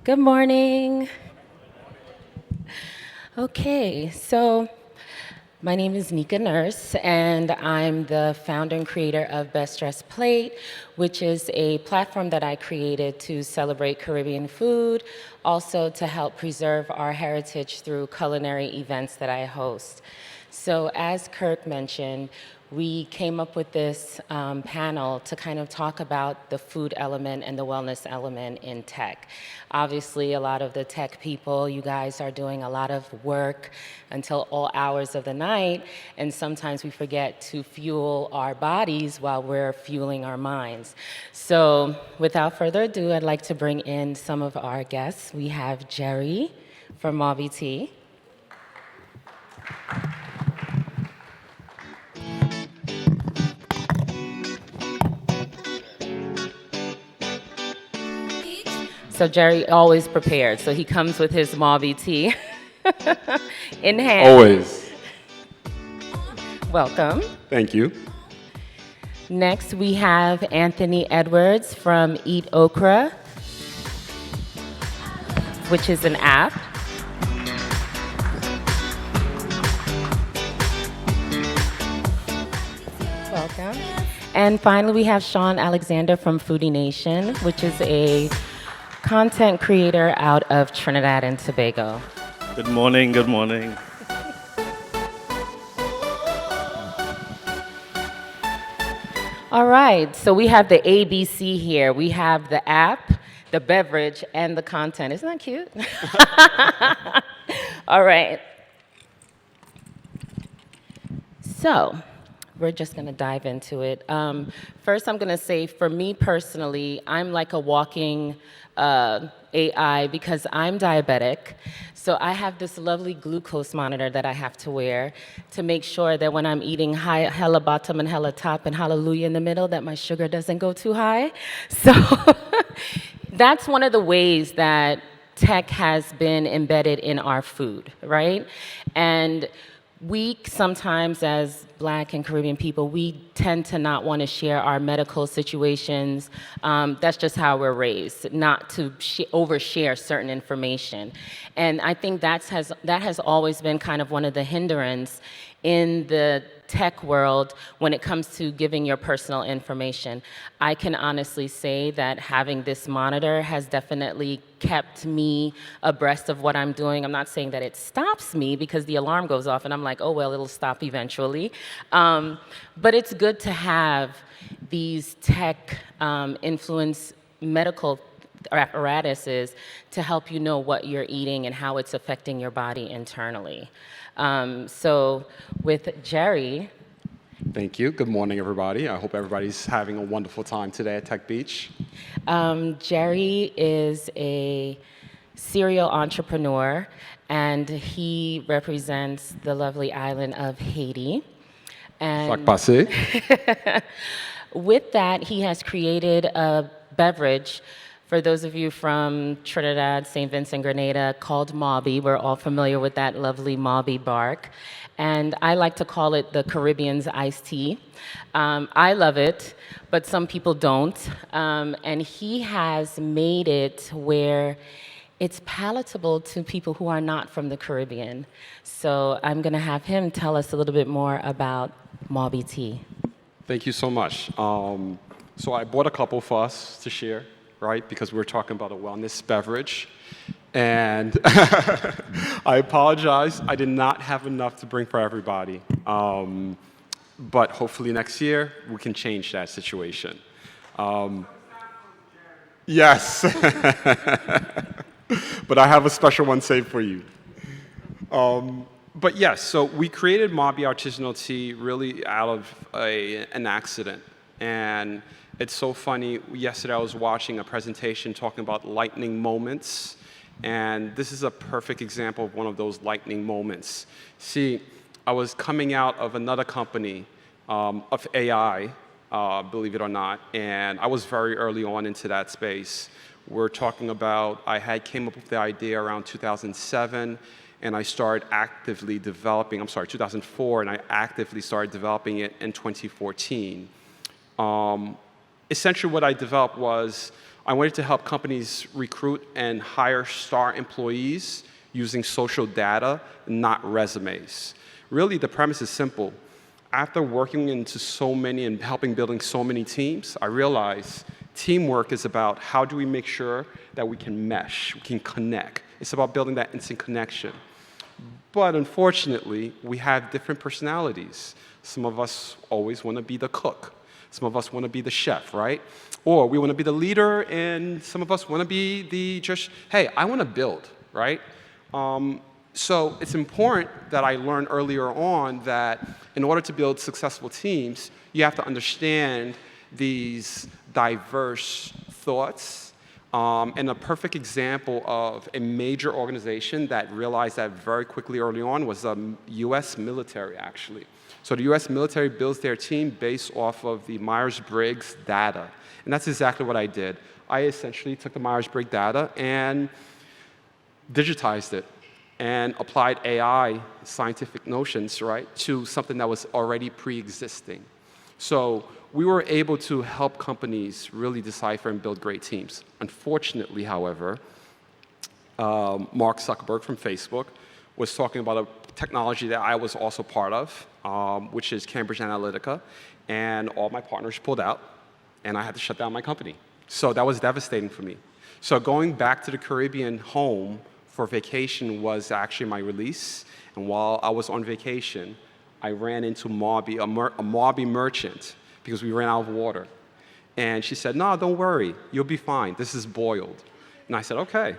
Good morning. Okay, so my name is Nneka Nurse, and I'm the founder and creator of Best Dressed Plate, which is a platform that I created to celebrate Caribbean food, also to help preserve our heritage through culinary events that I host. So as Kirk mentioned, we came up with this panel to kind of talk about the food element and the wellness element in tech. Obviously, a lot of the tech people, you guys are doing a lot of work until all hours of the night, and sometimes we forget to fuel our bodies while we're fueling our minds. So without further ado, I'd like to bring in some of our guests. We have Jerry from Mabi Tea. So Jerry always prepared. So he comes with his Mabi tea in hand. Always. Welcome. Thank you. Next, we have Anthony Edwards from EatOakra, which is an app. Welcome. And finally, we have Shaun Alexander from Foodie Nation, which is a content creator out of Trinidad and Tobago. Good morning, good morning. All right, so we have the ABC here. We have the app, the beverage, and the content. Isn't that cute? All right. So we're just going to dive into it. First, I'm going to say, for me personally, I'm like a walking AI because I'm diabetic. So I have this lovely glucose monitor that I have to wear to make sure that when I'm eating high, hella bottom and hella top and hallelujah in the middle, that my sugar doesn't go too high. So that's one of the ways that tech has been embedded in our food, right? And we sometimes, as Black and Caribbean people, we tend to not want to share our medical situations. That's just how we're raised, not to overshare certain information. And I think that has always been kind of one of the hindrances in the tech world when it comes to giving your personal information. I can honestly say that having this monitor has definitely kept me abreast of what I'm doing. I'm not saying that it stops me because the alarm goes off and I'm like, oh, well, it'll stop eventually. But it's good to have these tech influence medical apparatuses to help you know what you're eating and how it's affecting your body internally. So with Jerry. Thank you. Good morning, everybody. I hope everybody's having a wonderful time today at Tech Beach. Jerry is a serial entrepreneur, and he represents the lovely island of Haiti. And with that, he has created a beverage for those of you from Trinidad, St. Vincent, Grenada, called Mabi. We're all familiar with that lovely Mabi bark. And I like to call it the Caribbean's iced tea. I love it, but some people don't. And he has made it where it's palatable to people who are not from the Caribbean. So I'm going to have him tell us a little bit more about Mabi tea. Thank you so much. So I bought a couple for us to share, right? Because we're talking about a wellness beverage. And I apologize, I did not have enough to bring for everybody. But hopefully next year, we can change that situation. Yes. But I have a special one saved for you. But yes, so we created Mabi Artisanal Tea really out of an accident. And it's so funny, yesterday I was watching a presentation talking about lightning moments. And this is a perfect example of one of those lightning moments. See, I was coming out of another company of AI, believe it or not, and I was very early on into that space. We're talking about, came up with the idea around 2007, and I started actively developing, 2004, and I actively started developing it in 2014. Essentially what I developed was I wanted to help companies recruit and hire star employees using social data, not resumes. Really, the premise is simple. After working into so many and helping building so many teams, I realized teamwork is about how do we make sure that we can mesh, we can connect. It's about building that instant connection. But unfortunately, we have different personalities. Some of us always want to be the cook. Some of us want to be the chef, right? Or we want to be the leader, and some of us want to be the just, hey, I want to build, right? So it's important that I learned earlier on that in order to build successful teams, you have to understand these diverse thoughts. And a perfect example of a major organization that realized that very quickly early on was the US military, actually. So the US military builds their team based off of the Myers-Briggs data. And that's exactly what I did. I essentially took the Myers-Briggs data and digitized it and applied AI, scientific notions, right, to something that was already pre-existing. So we were able to help companies really decipher and build great teams. Unfortunately, however, Mark Zuckerberg from Facebook was talking about a technology that I was also part of, which is Cambridge Analytica, and all my partners pulled out, and I had to shut down my company. So that was devastating for me. So going back to the Caribbean home for vacation was actually my release, and while I was on vacation, I ran into Mabi, a Mabi merchant, because we ran out of water. And she said, no, don't worry, you'll be fine, this is boiled. And I said, okay.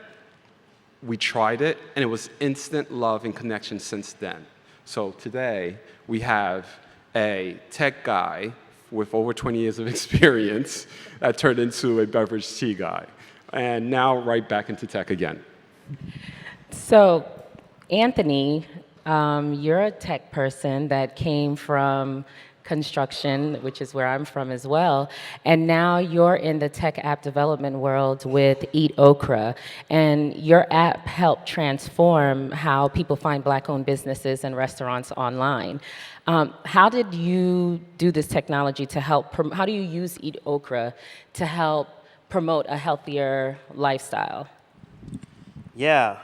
We tried it, and it was instant love and connection since then. So today, we have a tech guy with over 20 years of experience that turned into a beverage tea guy. And now right back into tech again. So, Anthony, you're a tech person that came from construction, which is where I'm from as well, and now you're in the tech app development world with EatOakra, and your app helped transform how people find Black-owned businesses and restaurants online. How did you do this technology to help, how do you use EatOakra to help promote a healthier lifestyle? Yeah.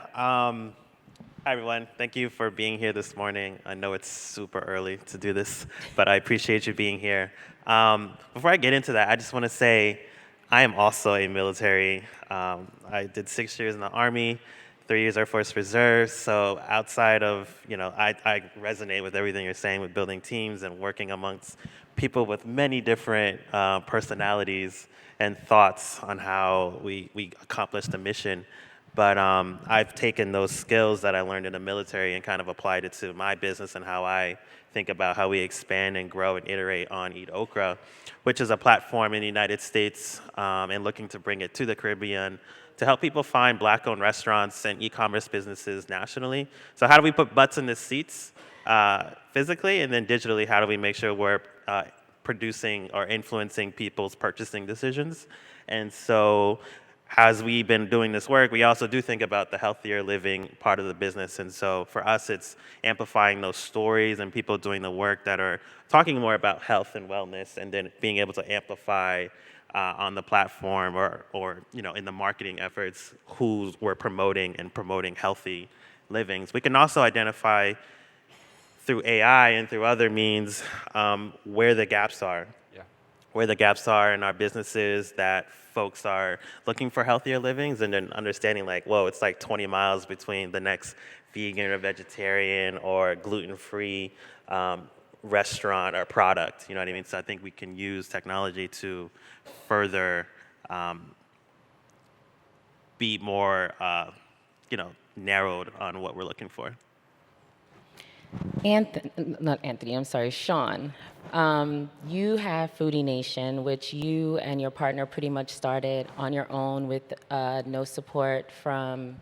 Hi, everyone. Thank you for being here this morning. I know it's super early to do this, but I appreciate you being here. Before I get into that, I just want to say I am also a military. I did 6 years in the Army, 3 years Air Force Reserve. So outside of, I resonate with everything you're saying with building teams and working amongst people with many different personalities and thoughts on how we accomplish the mission. But I've taken those skills that I learned in the military and kind of applied it to my business and how I think about how we expand and grow and iterate on EatOakra, which is a platform in the United States and looking to bring it to the Caribbean to help people find Black-owned restaurants and e-commerce businesses nationally. So how do we put butts in the seats physically, and then digitally, how do we make sure we're producing or influencing people's purchasing decisions? And so as we've been doing this work, we also do think about the healthier living part of the business. And so for us, it's amplifying those stories and people doing the work that are talking more about health and wellness, and then being able to amplify on the platform or in the marketing efforts who we're promoting and promoting healthy livings. We can also identify through AI and through other means where the gaps are. Where the gaps are in our businesses that folks are looking for healthier livings, and then understanding like, whoa, it's like 20 miles between the next vegan or vegetarian or gluten-free restaurant or product, you know what I mean? So I think we can use technology to further be more, narrowed on what we're looking for. Shaun. You have Foodie Nation, which you and your partner pretty much started on your own with no support from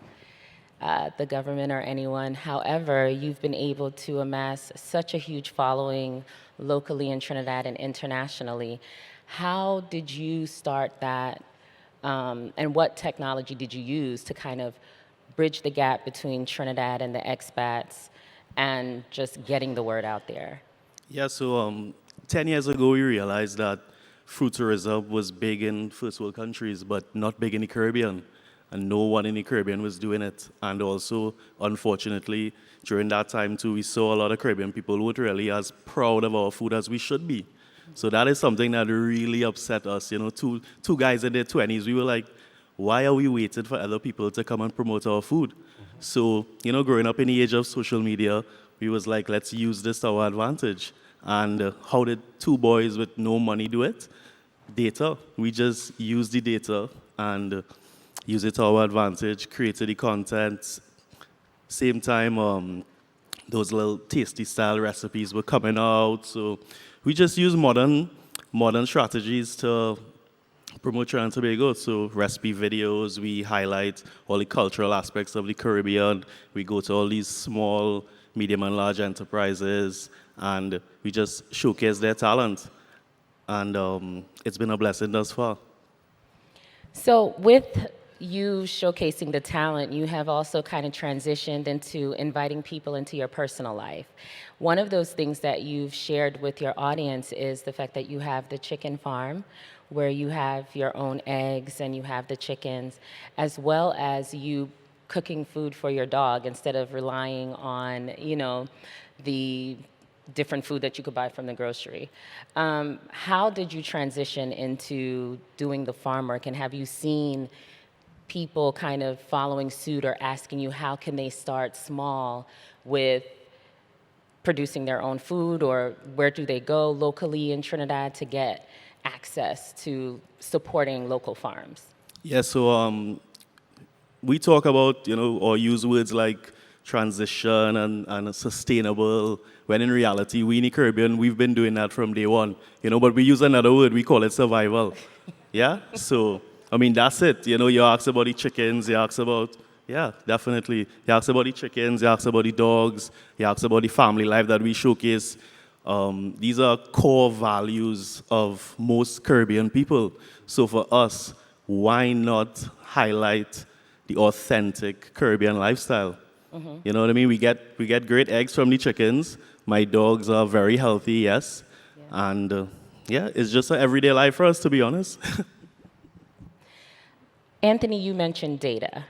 the government or anyone. However, you've been able to amass such a huge following locally in Trinidad and internationally. How did you start that, and what technology did you use to kind of bridge the gap between Trinidad and the expats and just getting the word out there? Yeah, so 10 years ago, we realized that fruit tourism was big in first world countries, but not big in the Caribbean. And no one in the Caribbean was doing it. And also, unfortunately, during that time too, we saw a lot of Caribbean people who weren't really as proud of our food as we should be. So that is something that really upset us. You know, two guys in their 20s, we were like, why are we waiting for other people to come and promote our food? So, you know, growing up in the age of social media, we was like, let's use this to our advantage. And how did two boys with no money do it? Data. We just used the data and use it to our advantage, created the content. Same time, those little tasty style recipes were coming out. So we just use modern strategies to promote Trinidad and Tobago. So recipe videos, we highlight all the cultural aspects of the Caribbean. We go to all these small, medium and large enterprises, and we just showcase their talent. And it's been a blessing thus far. So with you showcasing the talent, you have also kind of transitioned into inviting people into your personal life. One of those things that you've shared with your audience is the fact that you have the chicken farm, where you have your own eggs and you have the chickens, as well as you cooking food for your dog instead of relying on, you know, the different food that you could buy from the grocery. How did you transition into doing the farm work, and have you seen people kind of following suit or asking you how can they start small with producing their own food, or where do they go locally in Trinidad to get access to supporting local farms? Yeah, so we talk about, you know, or use words like transition and sustainable, when in reality, we in the Caribbean, we've been doing that from day one, you know, but we use another word, we call it survival. Yeah? So, I mean, that's it. You know, you ask about the chickens, you ask about, yeah, definitely. You ask about the chickens, you ask about the dogs, you ask about the family life that we showcase. These are core values of most Caribbean people. So for us, why not highlight the authentic Caribbean lifestyle? You know what I mean? We get great eggs from the chickens. My dogs are very healthy, yes. Yeah. And yeah, it's just an everyday life for us, to be honest. Anthony, you mentioned data.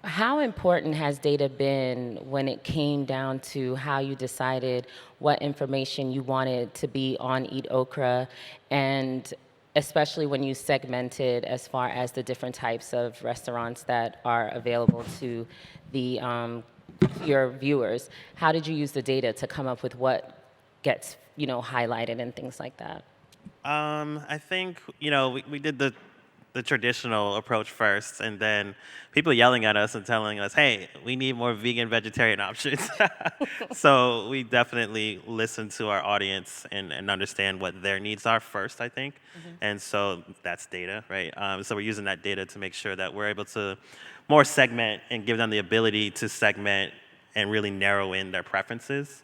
How important has data been when it came down to how you decided what information you wanted to be on EatOakra, and especially when you segmented as far as the different types of restaurants that are available to the your viewers? How did you use the data to come up with what gets, you know, highlighted and things like that? I think, you know, we did the traditional approach first, and then people yelling at us and telling us, hey, we need more vegan, vegetarian options. So we definitely listen to our audience and understand what their needs are first, I think. And so that's data, right? So we're using that data to make sure that we're able to more segment and give them the ability to segment and really narrow in their preferences.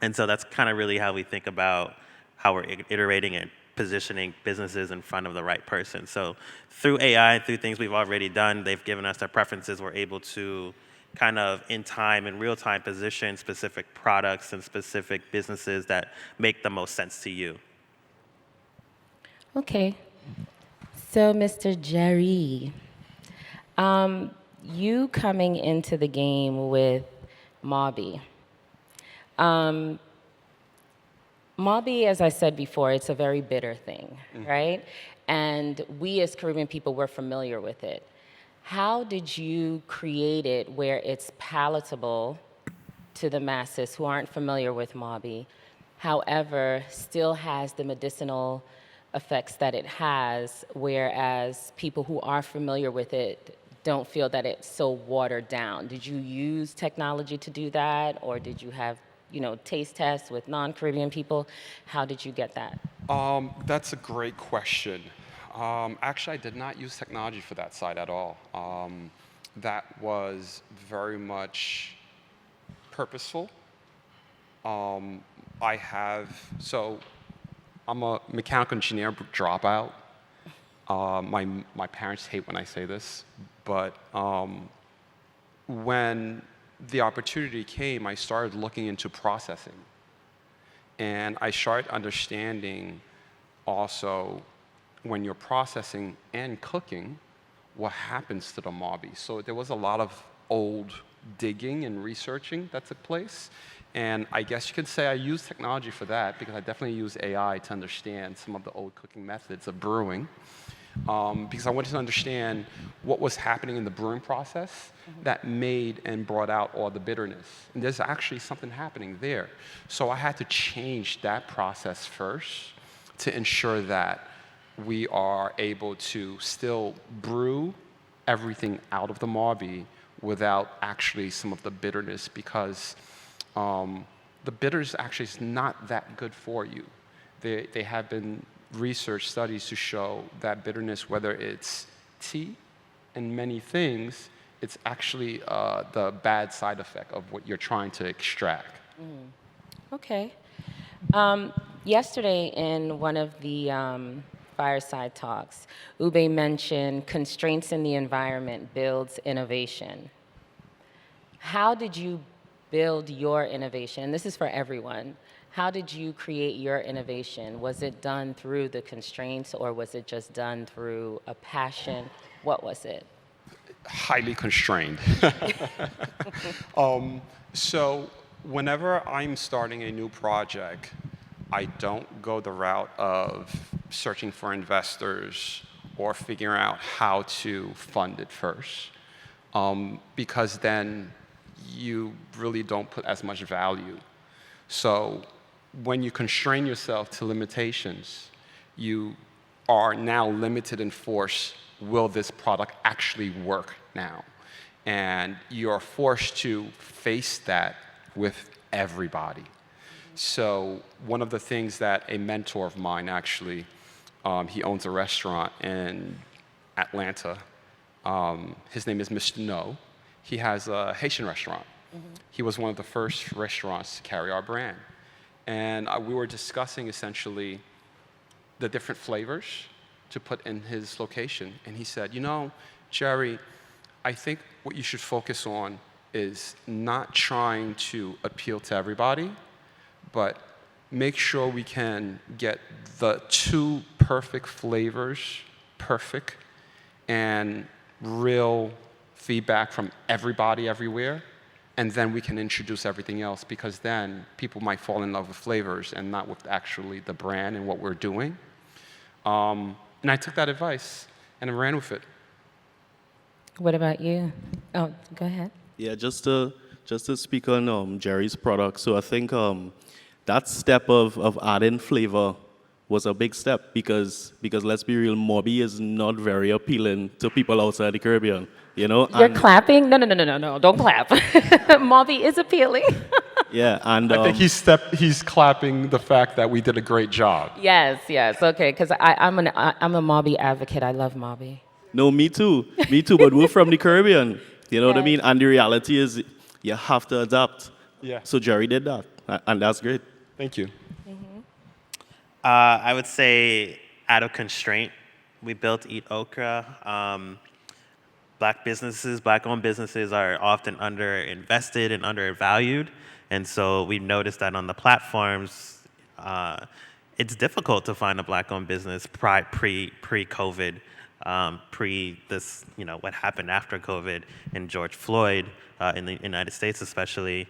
And so that's kind of really how we think about how we're iterating and positioning businesses in front of the right person. So through AI, through things we've already done, they've given us their preferences. We're able to kind of in real time position specific products and specific businesses that make the most sense to you. Okay. So, Mr. Jerry, you coming into the game with Mabi. Mabi, as I said before, it's a very bitter thing, right? And we as Caribbean people, we're familiar with it. How did you create it where it's palatable to the masses who aren't familiar with Mabi, however, still has the medicinal effects that it has, whereas people who are familiar with it don't feel that it's so watered down? Did you use technology to do that, or did you have, you know, taste tests with non-Caribbean people? How did you get that? That's a great question. Actually, I did not use technology for that side at all. That was very much purposeful. I'm a mechanical engineer dropout. My parents hate when I say this, but when the opportunity came, I started looking into processing. And I started understanding also, when you're processing and cooking, what happens to the Mabi. So there was a lot of old digging and researching that took place. And I guess you could say I used technology for that because I definitely used AI to understand some of the old cooking methods of brewing. Because I wanted to understand what was happening in the brewing process that made and brought out all the bitterness. And there's actually something happening there. So I had to change that process first to ensure that we are able to still brew everything out of the Mabi without actually some of the bitterness, because the bitters actually is not that good for you. They have been research studies to show that bitterness, whether it's tea and many things, it's actually the bad side effect of what you're trying to extract. Okay. Yesterday in one of the fireside talks, Ube mentioned constraints in the environment builds innovation. How did you build your innovation? And this is for everyone. How did you create your innovation? Was it done through the constraints, or was it just done through a passion? What was it? Highly constrained. So whenever I'm starting a new project, I don't go the route of searching for investors or figuring out how to fund it first, because then you really don't put as much value. So when you constrain yourself to limitations, you are now limited and forced, will this product actually work now? And you're forced to face that with everybody. So one of the things that a mentor of mine actually, he owns a restaurant in Atlanta. His name is Mr. No. He has a Haitian restaurant. He was one of the first restaurants to carry our brand. And we were discussing essentially the different flavors to put in his location. And he said, you know, Jerry, I think what you should focus on is not trying to appeal to everybody, but make sure we can get the two perfect flavors perfect and real feedback from everybody everywhere. And then we can introduce everything else, because then people might fall in love with flavors and not with actually the brand and what we're doing. And I took that advice and I ran with it. What about you? Oh, go ahead. Yeah, just to speak on Jerry's product. So I think that step of adding flavor was a big step because let's be real, Mabi is not very appealing to people outside the Caribbean. You know, You're clapping? No, don't clap. Mabi is appealing. Yeah, and I think he's clapping the fact that we did a great job. Yes, okay, because I'm a Mabi advocate. I love Mabi. No, me too, but we're from the Caribbean. You know what I Yes. mean? And the reality is you have to adapt. Yeah. So Jerry did that, and that's great. Thank you. I would say out of constraint, we built EatOakra. Black-owned businesses are often underinvested and undervalued. And so we noticed that on the platforms, it's difficult to find a Black-owned business pre-COVID, pre this, what happened after COVID and George Floyd in the United States especially.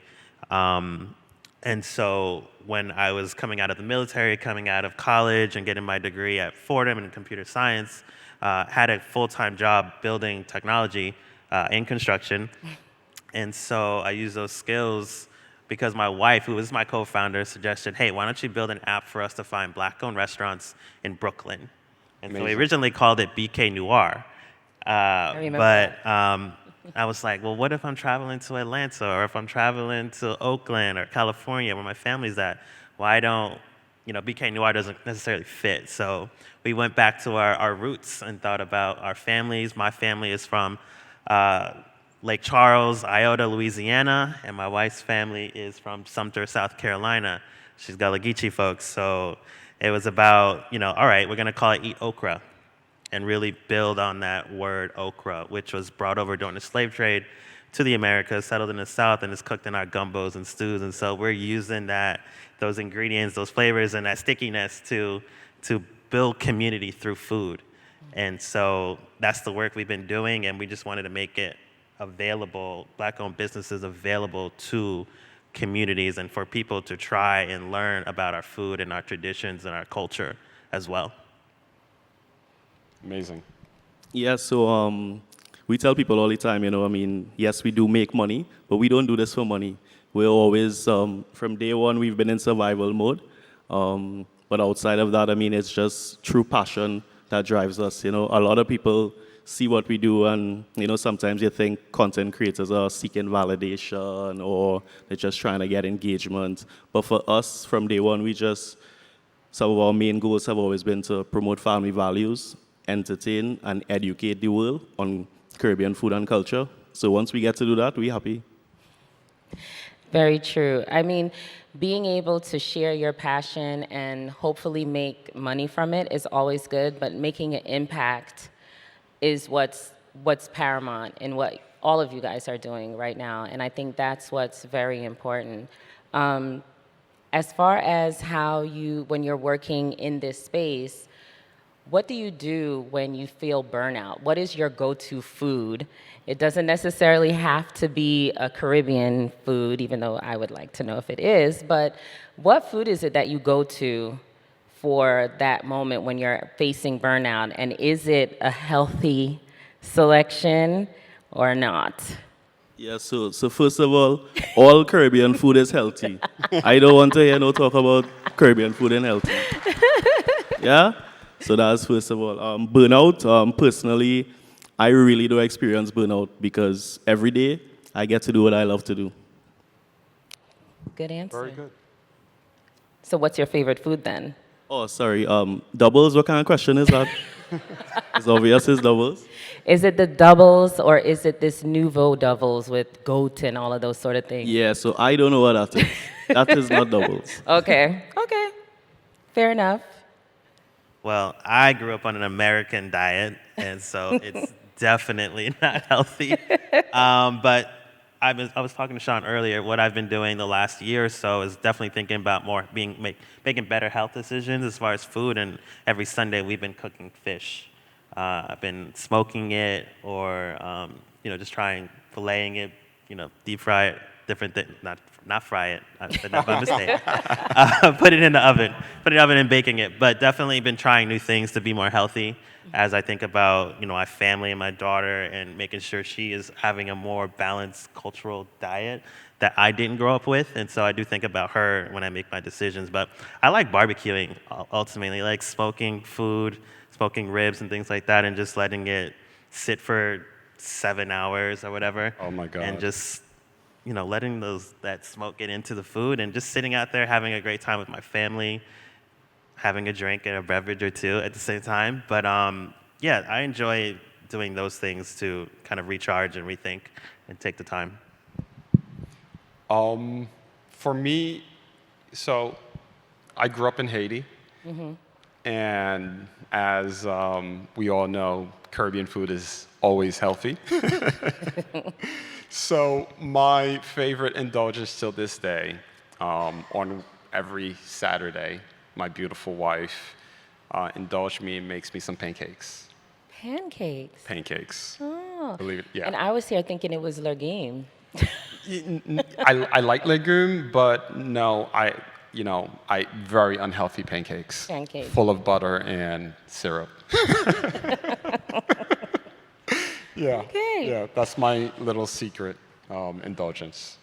And so when I was coming out of the military, coming out of college and getting my degree at Fordham in computer science, had a full-time job building technology in construction. And so I used those skills because my wife, who was my co-founder, suggested, hey, why don't you build an app for us to find Black-owned restaurants in Brooklyn? And so we originally called it BK Noir. I remember But I was like, well, what if I'm traveling to Atlanta, or if I'm traveling to Oakland or California where my family's at? Why don't, BK Noir doesn't necessarily fit. So we went back to our roots and thought about our families. My family is from Lake Charles, Iota, Louisiana, and my wife's family is from Sumter, South Carolina. She's Gullah Geechee folks. So it was about, all right, we're going to call it EatOakra, and really build on that word okra, which was brought over during the slave trade to the Americas, settled in the South, and is cooked in our gumbos and stews. And so we're using those ingredients, those flavors, and that stickiness to build community through food. And so that's the work we've been doing, and we just wanted to make it available, Black-owned businesses available to communities and for people to try and learn about our food and our traditions and our culture as well. Amazing. Yeah, so we tell people all the time, yes, we do make money, but we don't do this for money. We're always, from day one, we've been in survival mode. But outside of that, it's just true passion that drives us. A lot of people see what we do, and sometimes you think content creators are seeking validation or they're just trying to get engagement. But for us, from day one, some of our main goals have always been to promote family values, entertain and educate the world on Caribbean food and culture. So once we get to do that, we're happy. Very true. Being able to share your passion and hopefully make money from it is always good, but making an impact is what's paramount in what all of you guys are doing right now, and I think that's what's very important. As far as when you're working in this space, what do you do when you feel burnout? What is your go-to food? It doesn't necessarily have to be a Caribbean food, even though I would like to know if it is, but what food is it that you go to for that moment when you're facing burnout, and is it a healthy selection or not? Yeah, so first of all Caribbean food is healthy. I don't want to hear no talk about Caribbean food and healthy. Yeah? So that's first of all. Burnout, personally, I really do experience burnout because every day I get to do what I love to do. Good answer. Very good. So what's your favorite food then? Oh, sorry. Doubles, what kind of question is that? It's obvious it's doubles. Is it the doubles or is it this nouveau doubles with goat and all of those sort of things? Yeah, so I don't know what that is. That is not doubles. Okay. Fair enough. Well, I grew up on an American diet, and so it's definitely not healthy. But I was talking to Shaun earlier. What I've been doing the last year or so is definitely thinking about making better health decisions as far as food. And every Sunday we've been cooking fish. I've been smoking it, or just trying filleting it, deep fry it, different things. Not fry it. I said that by mistake. Put it in the oven and baking it. But definitely been trying new things to be more healthy. As I think about my family and my daughter, and making sure she is having a more balanced cultural diet that I didn't grow up with, and so I do think about her when I make my decisions. But I like barbecuing ultimately, like smoking food, smoking ribs and things like that, and just letting it sit for 7 hours or whatever. Oh my God. And just letting that smoke get into the food, and just sitting out there having a great time with my family, having a drink and a beverage or two at the same time. But I enjoy doing those things to kind of recharge and rethink and take the time. For me, so I grew up in Haiti, and as we all know, Caribbean food is always healthy. So my favorite indulgence till this day, on every Saturday, my beautiful wife indulged me and makes me some pancakes. Pancakes. Pancakes. Oh. Believe it, yeah. And I was here thinking it was legume. I like legume, but no, I very unhealthy pancakes. Pancakes. Full of butter and syrup. Yeah. Okay. Yeah, that's my little secret indulgence.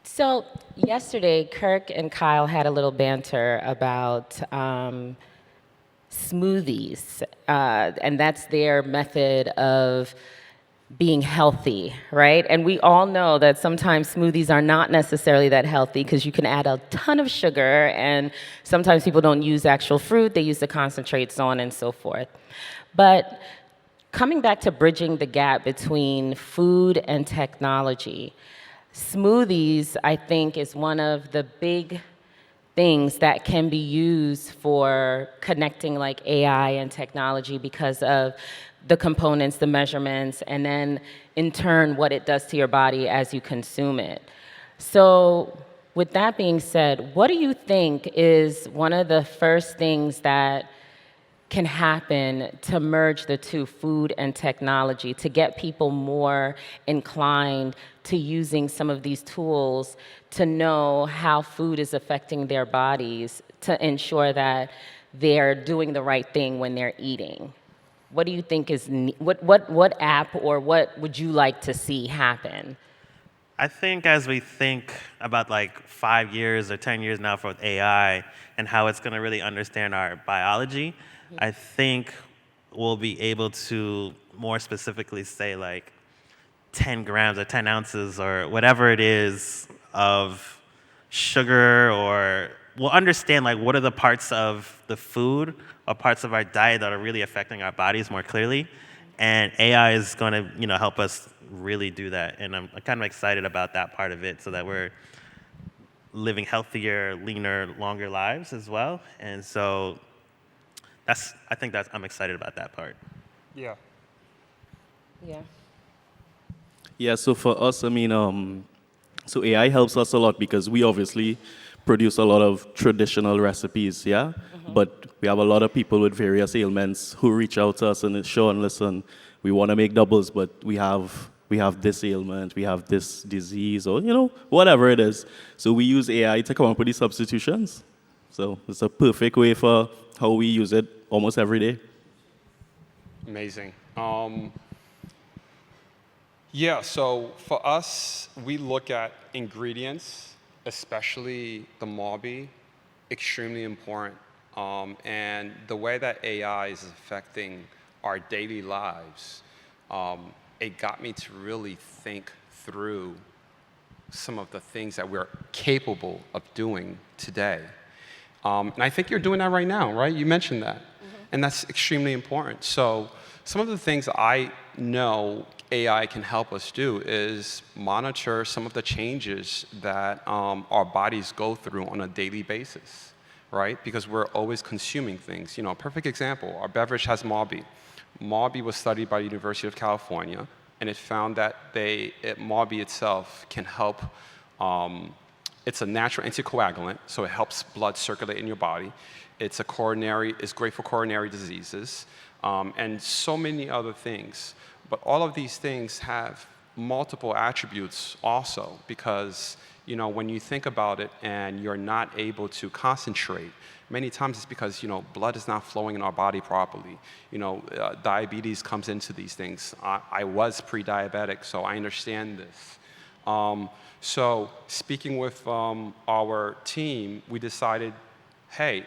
So yesterday, Kirk and Kyle had a little banter about smoothies, and that's their method of being healthy, right? And we all know that sometimes smoothies are not necessarily that healthy because you can add a ton of sugar, and sometimes people don't use actual fruit, they use the concentrates, so on and so forth. But coming back to bridging the gap between food and technology, smoothies, I think, is one of the big things that can be used for connecting like AI and technology because of the components, the measurements, and then in turn what it does to your body as you consume it. So with that being said, what do you think is one of the first things that can happen to merge the two, food and technology, to get people more inclined to using some of these tools to know how food is affecting their bodies to ensure that they're doing the right thing when they're eating? What do you think is, what app or what would you like to see happen? I think as we think about like 5 years or 10 years now for AI and how it's going to really understand our biology, I think we'll be able to more specifically say like 10 grams or 10 ounces or whatever it is of sugar, or we'll understand like what are the parts of the food or parts of our diet that are really affecting our bodies more clearly. And AI is going to, help us really do that. And I'm kind of excited about that part of it, so that we're living healthier, leaner, longer lives as well. And so I'm excited about that part. Yeah. Yeah. Yeah, so for us, so AI helps us a lot because we obviously produce a lot of traditional recipes, yeah? But we have a lot of people with various ailments who reach out to us and say, Shaun, listen, we want to make doubles, but we have this ailment, we have this disease, or, whatever it is. So we use AI to come up with these substitutions. So it's a perfect way for how we use it almost every day. Amazing. Yeah, so for us, we look at ingredients, especially the Mabi, extremely important. And the way that AI is affecting our daily lives, it got me to really think through some of the things that we're capable of doing today. And I think you're doing that right now, right? You mentioned that. And that's extremely important. So some of the things I know AI can help us do is monitor some of the changes that our bodies go through on a daily basis, right? Because we're always consuming things. A perfect example, our beverage has Mabi. Mabi was studied by the University of California, and it found that Mabi itself can help. It's a natural anticoagulant, so it helps blood circulate in your body. It's great for coronary diseases, and so many other things. But all of these things have multiple attributes also, because when you think about it and you're not able to concentrate, many times it's because blood is not flowing in our body properly. Diabetes comes into these things. I was pre-diabetic, so I understand this. So speaking with our team, we decided, hey,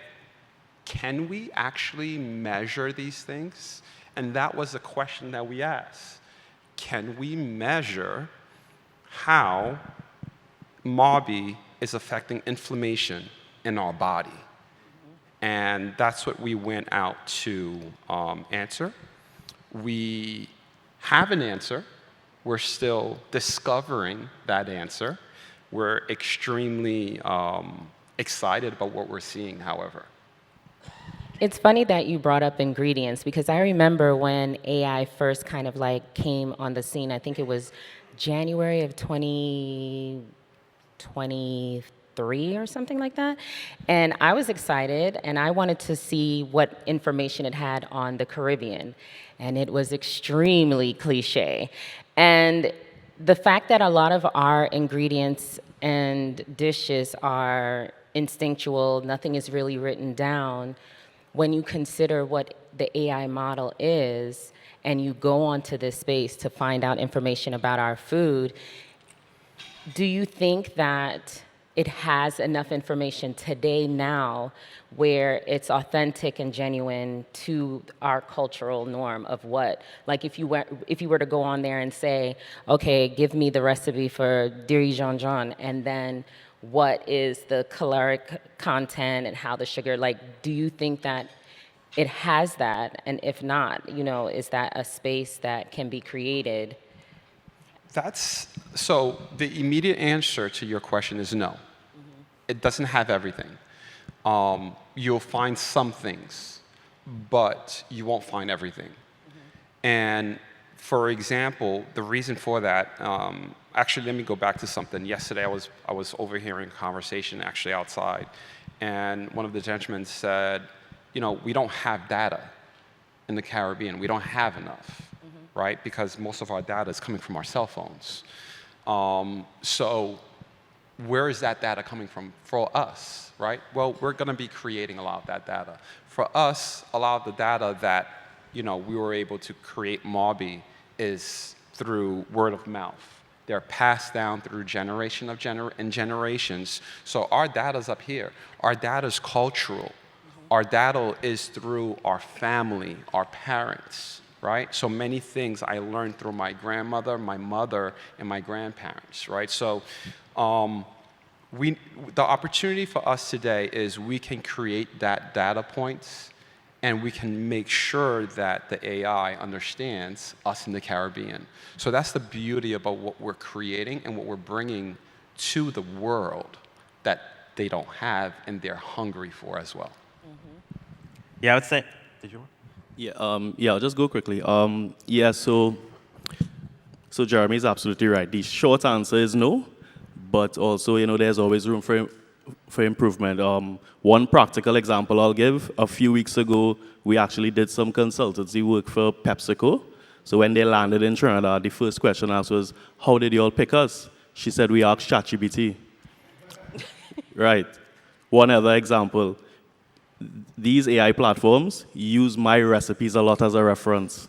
can we actually measure these things? And that was the question that we asked. Can we measure how Mabi is affecting inflammation in our body? And that's what we went out to answer. We have an answer. We're still discovering that answer. We're extremely excited about what we're seeing, however. It's funny that you brought up ingredients, because I remember when AI first kind of like came on the scene. I think it was January of 2023 or something like that. And I was excited, and I wanted to see what information it had on the Caribbean. And it was extremely cliche. And the fact that a lot of our ingredients and dishes are instinctual, nothing is really written down, when you consider what the AI model is, and you go onto this space to find out information about our food, do you think that it has enough information today now where it's authentic and genuine to our cultural norm of what, like if you were to go on there and say, okay, give me the recipe for dirigeon, and then what is the caloric content and how the sugar, like, do you think that it has that? And if not, is that a space that can be created? So the immediate answer to your question is no. It doesn't have everything. You'll find some things, but you won't find everything. And for example, the reason for that, actually, let me go back to something. Yesterday, I was overhearing a conversation actually outside, and one of the gentlemen said, we don't have data in the Caribbean. We don't have enough, right? Because most of our data is coming from our cell phones. So where is that data coming from for us, right? Well, we're going to be creating a lot of that data. For us, a lot of the data that we were able to create Mabi is through word of mouth. They're passed down through generations. So our data's up here. Our data's cultural. Our data is through our family, our parents, right? So many things I learned through my grandmother, my mother, and my grandparents, right? So the opportunity for us today is we can create that data points, and we can make sure that the AI understands us in the Caribbean. So that's the beauty about what we're creating and what we're bringing to the world that they don't have and they're hungry for as well. Yeah, I would say. Did you want? Yeah, I'll just go quickly. So Jeremy's absolutely right. The short answer is no, but also, there's always room for improvement. One practical example I'll give, a few weeks ago, we actually did some consultancy work for PepsiCo. So when they landed in Trinidad, the first question asked was, how did you all pick us? She said, we asked ChatGPT. Right. One other example. These AI platforms use my recipes a lot as a reference.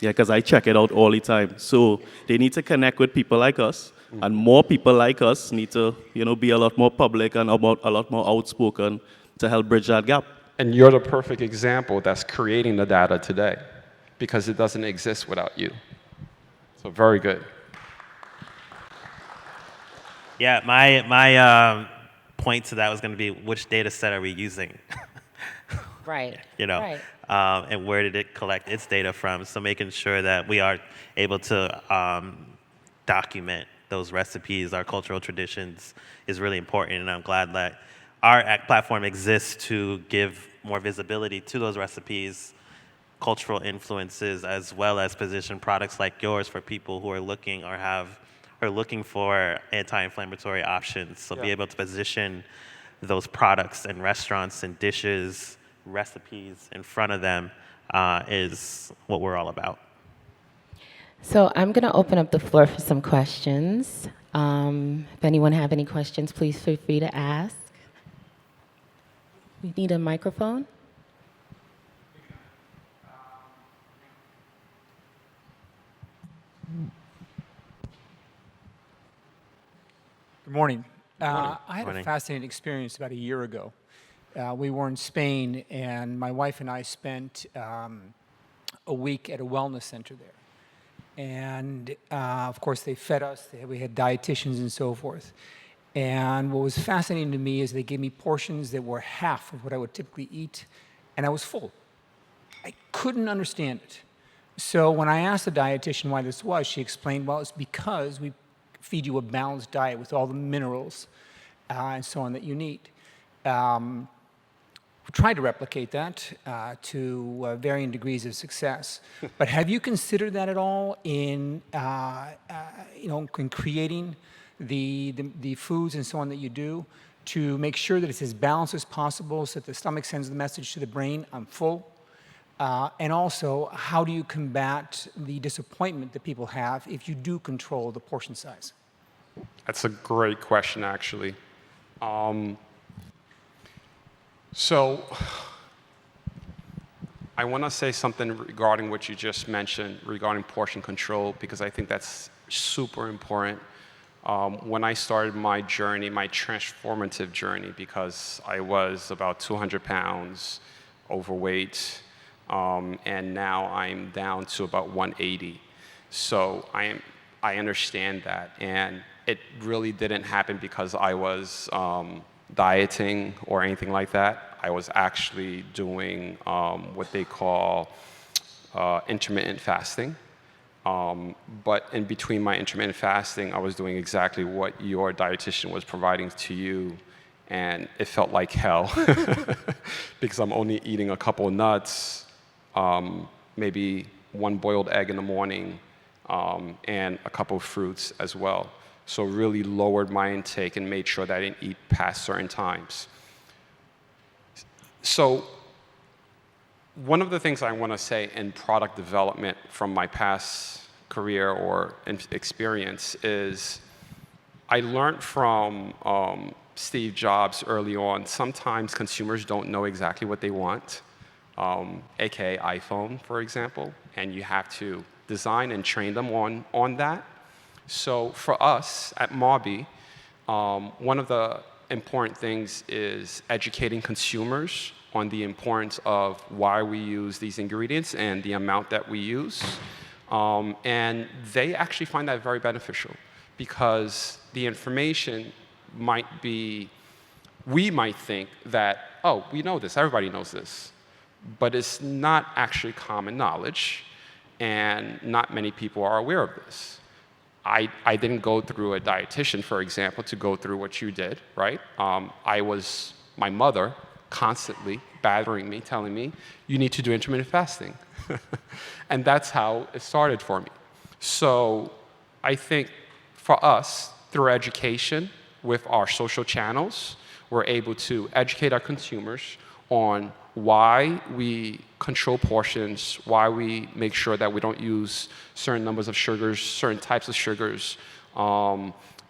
Yeah, because I check it out all the time. So they need to connect with people like us, and more people like us need to, be a lot more public and a lot more outspoken to help bridge that gap. And you're the perfect example that's creating the data today, because it doesn't exist without you. So very good. Yeah, my point to that was going to be, which data set are we using? Right. Right. And where did it collect its data from? So making sure that we are able to document those recipes, our cultural traditions, is really important. And I'm glad that our platform exists to give more visibility to those recipes, cultural influences, as well as position products like yours for people who are looking are looking for anti-inflammatory options. So be able to position those products and restaurants and dishes, recipes in front of them is what we're all about. So I'm going to open up the floor for some questions. If anyone have any questions, please feel free to ask. We need a microphone. Good morning. I had Morning. a fascinating experience about a year ago. We were in Spain, and my wife and I spent a week at a wellness center there. And of course, they fed us. We had dietitians and so forth. And what was fascinating to me is they gave me portions that were half of what I would typically eat, and I was full. I couldn't understand it. So when I asked the dietitian why this was, she explained, well, it's because we feed you a balanced diet with all the minerals and so on that you need. We tried to replicate that to varying degrees of success. But have you considered that at all in creating the foods and so on that you do, to make sure that it's as balanced as possible so that the stomach sends the message to the brain, I'm full? And also, how do you combat the disappointment that people have if you do control the portion size? That's a great question, actually. So I want to say something regarding what you just mentioned regarding portion control, because I think that's super important. When I started my journey, my transformative journey, because I was about 200 pounds overweight, and now I'm down to about 180. So I understand that, and it really didn't happen because I was dieting or anything like that. I was actually doing what they call intermittent fasting. But in between my intermittent fasting, I was doing exactly what your dietitian was providing to you, and it felt like hell because I'm only eating a couple of nuts, maybe one boiled egg in the morning, and a couple of fruits as well. So really lowered my intake and made sure that I didn't eat past certain times. So one of the things I want to say in product development from my past career or experience is I learned from Steve Jobs early on, sometimes consumers don't know exactly what they want, aka iPhone, for example, and you have to design and train them on that. So for us at Mabi, one of the important things is educating consumers on the importance of why we use these ingredients and the amount that we use. And they actually find that very beneficial because the information might be, we might think that, oh, we know this, everybody knows this, but it's not actually common knowledge, and not many people are aware of this. I didn't go through a dietitian, for example, to go through what you did, right? My mother constantly battering me, telling me, you need to do intermittent fasting. And that's how it started for me. So I think for us, through education with our social channels, we're able to educate our consumers on why we control portions, why we make sure that we don't use certain numbers of sugars, certain types of sugars,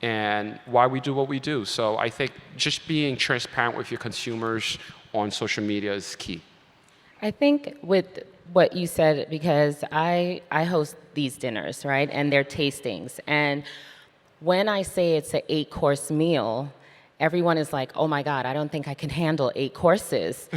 and why we do what we do. So I think just being transparent with your consumers on social media is key. I think with what you said, because I host these dinners, right? And they're tastings. And when I say it's an 8-course meal, everyone is like, oh my God, I don't think I can handle 8 courses.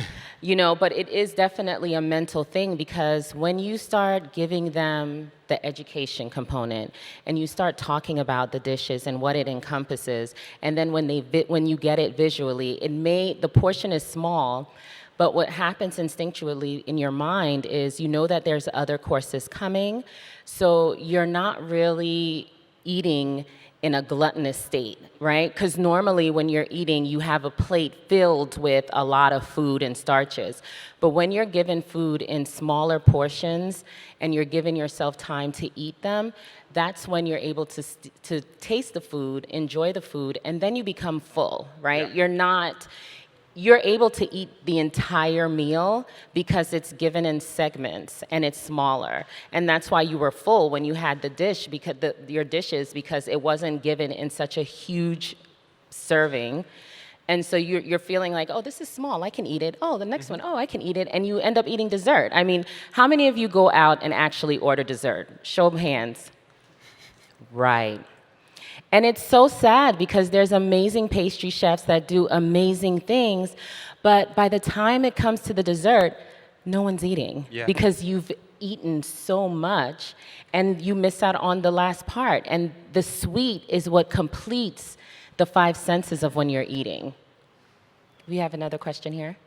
But it is definitely a mental thing because when you start giving them the education component and you start talking about the dishes and what it encompasses, and then when you get it visually, the portion is small, but what happens instinctually in your mind is you know that there's other courses coming, so you're not really eating in a gluttonous state, right? Because normally when you're eating, you have a plate filled with a lot of food and starches. But when you're given food in smaller portions and you're giving yourself time to eat them, that's when you're able to taste the food, enjoy the food, and then you become full, right? Yeah. You're able to eat the entire meal because it's given in segments and it's smaller. And that's why you were full when you had the dish, because your dishes, because it wasn't given in such a huge serving. And so you're feeling like, oh, this is small, I can eat it. Oh, the next one, oh, I can eat it. And you end up eating dessert. I mean, how many of you go out and actually order dessert? Show of hands. Right. And it's so sad because there's amazing pastry chefs that do amazing things, but by the time it comes to the dessert, no one's eating. Yeah. Because you've eaten so much and you miss out on the last part. And the sweet is what completes the 5 senses of when you're eating. We have another question here.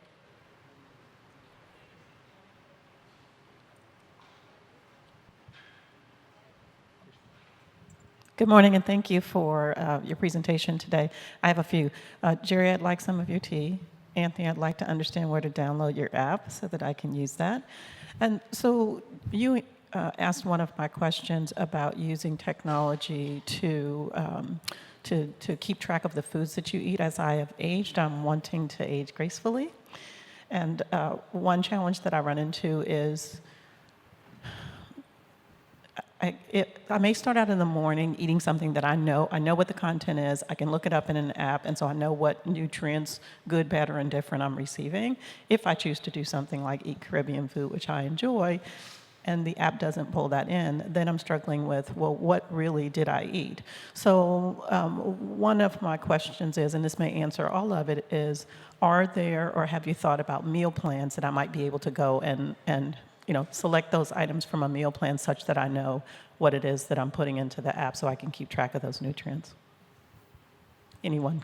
Good morning, and thank you for your presentation today. I have a few. Jerry, I'd like some of your tea. Anthony, I'd like to understand where to download your app so that I can use that. And so you asked one of my questions about using technology to keep track of the foods that you eat. As I have aged, I'm wanting to age gracefully. And one challenge that I run into is I may start out in the morning eating something that I know what the content is, I can look it up in an app, and so I know what nutrients, good, bad, or indifferent, I'm receiving. If I choose to do something like eat Caribbean food, which I enjoy, and the app doesn't pull that in, then I'm struggling with, well, what really did I eat? So one of my questions is, and this may answer all of it, is, are there, or have you thought about meal plans that I might be able to go and select those items from a meal plan such that I know what it is that I'm putting into the app so I can keep track of those nutrients? Anyone?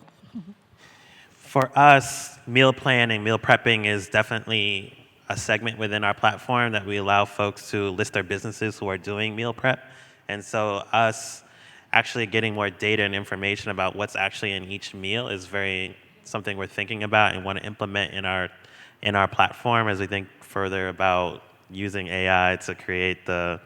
For us, meal planning, meal prepping is definitely a segment within our platform that we allow folks to list their businesses who are doing meal prep. And so us actually getting more data and information about what's actually in each meal is something we're thinking about and want to implement in our platform as we think further about using AI to create the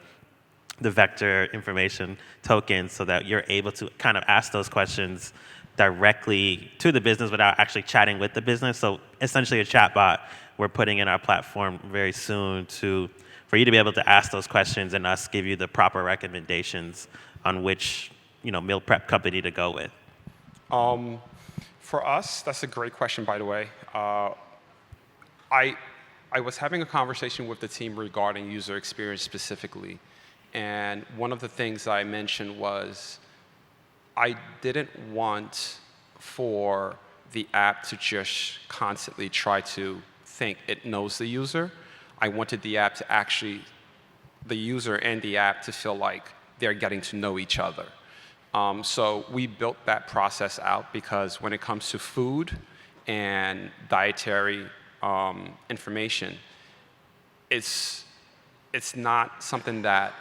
vector information tokens so that you're able to kind of ask those questions directly to the business without actually chatting with the business. So essentially a chatbot we're putting in our platform very soon for you to be able to ask those questions and us give you the proper recommendations on which meal prep company to go with. For us, that's a great question, by the way. I was having a conversation with the team regarding user experience specifically, and one of the things I mentioned was I didn't want for the app to just constantly try to think it knows the user. I wanted the app to actually, the user and the app to feel like they're getting to know each other. So we built that process out because when it comes to food and dietary information, it's not something that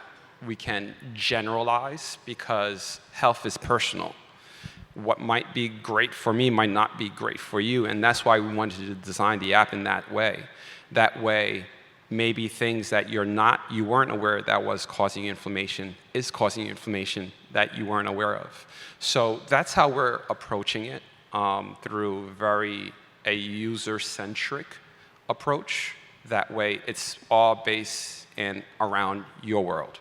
we can generalize because health is personal. What might be great for me might not be great for you, and that's why we wanted to design the app in that way. That way, maybe things that you weren't aware that was causing you inflammation is causing you inflammation that you weren't aware of. So that's how we're approaching it, through a user-centric approach. That way, it's all based and around your world.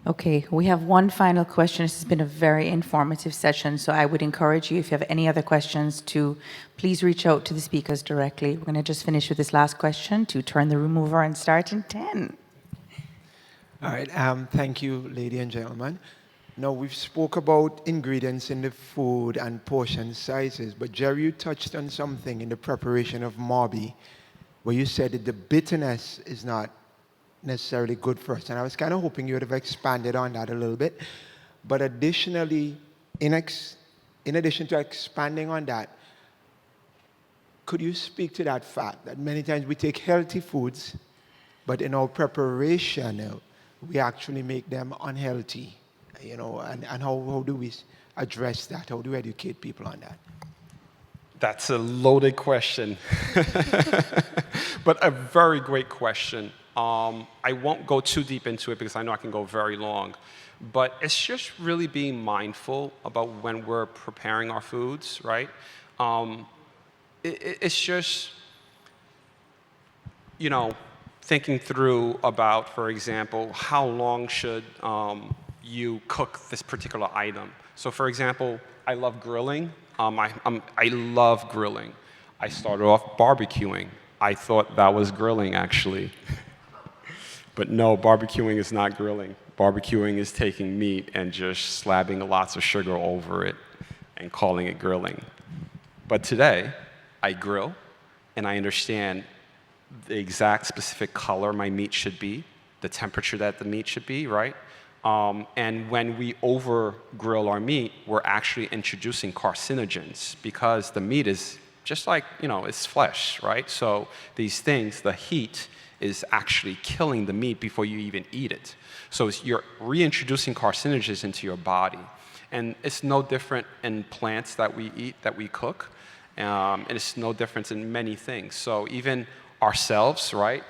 Okay, we have one final question. This has been a very informative session, so I would encourage you, if you have any other questions, to please reach out to the speakers directly. We're going to just finish with this last question to turn the room over and start in 10. All right, thank you, ladies and gentlemen. Now, we've spoke about ingredients in the food and portion sizes, but Jerry, you touched on something in the preparation of Mabi, where you said that the bitterness is not necessarily good for us. And I was kind of hoping you would have expanded on that a little bit. But additionally, in addition to expanding on that, could you speak to that fact that many times we take healthy foods, but in our preparation, we actually make them unhealthy, and how do we address that? How do we educate people on that? That's a loaded question, but a very great question. I won't go too deep into it because I know I can go very long, but it's just really being mindful about when we're preparing our foods, right? It's just, thinking through about, for example, how long should you cook this particular item. So for example, I love grilling. I love grilling. I started off barbecuing. I thought that was grilling, actually. But no, barbecuing is not grilling. Barbecuing is taking meat and just slapping lots of sugar over it and calling it grilling. But today, I grill, and I understand the exact specific color my meat should be, the temperature that the meat should be, right? And when we over-grill our meat, we're actually introducing carcinogens because the meat is just like, it's flesh, right? So these things, the heat is actually killing the meat before you even eat it. So you're reintroducing carcinogens into your body. And it's no different in plants that we eat, that we cook. And it's no different in many things. So even ourselves, right?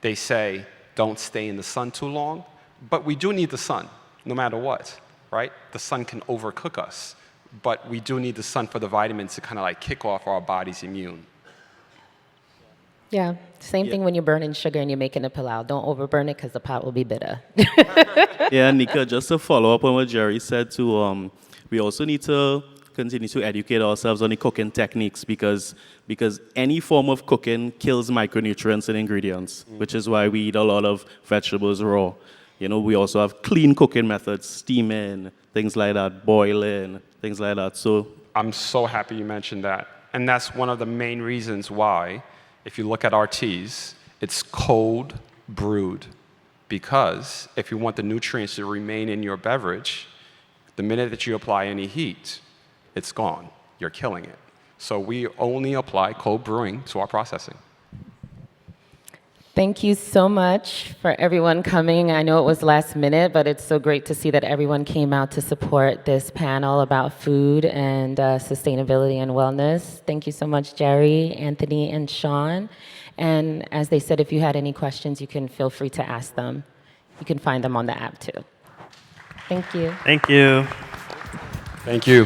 They say, don't stay in the sun too long. But we do need the sun, no matter what, right? The sun can overcook us. But we do need the sun for the vitamins to kind of kick off our body's immune. Yeah, same thing when you're burning sugar and you're making a pilau. Don't overburn it because the pot will be bitter. Yeah, Nneka, just to follow up on what Jerry said too, we also need to continue to educate ourselves on the cooking techniques because any form of cooking kills micronutrients and ingredients, which is why we eat a lot of vegetables raw. We also have clean cooking methods, steaming, things like that, boiling, things like that. So I'm so happy you mentioned that. And that's one of the main reasons why, if you look at our teas, it's cold brewed. Because if you want the nutrients to remain in your beverage, the minute that you apply any heat, it's gone. You're killing it. So we only apply cold brewing to our processing. Thank you so much for everyone coming. I know it was last minute, but it's so great to see that everyone came out to support this panel about food and sustainability and wellness. Thank you so much, Jerry, Anthony, and Shaun. And as they said, if you had any questions, you can feel free to ask them. You can find them on the app too. Thank you. Thank you. Thank you.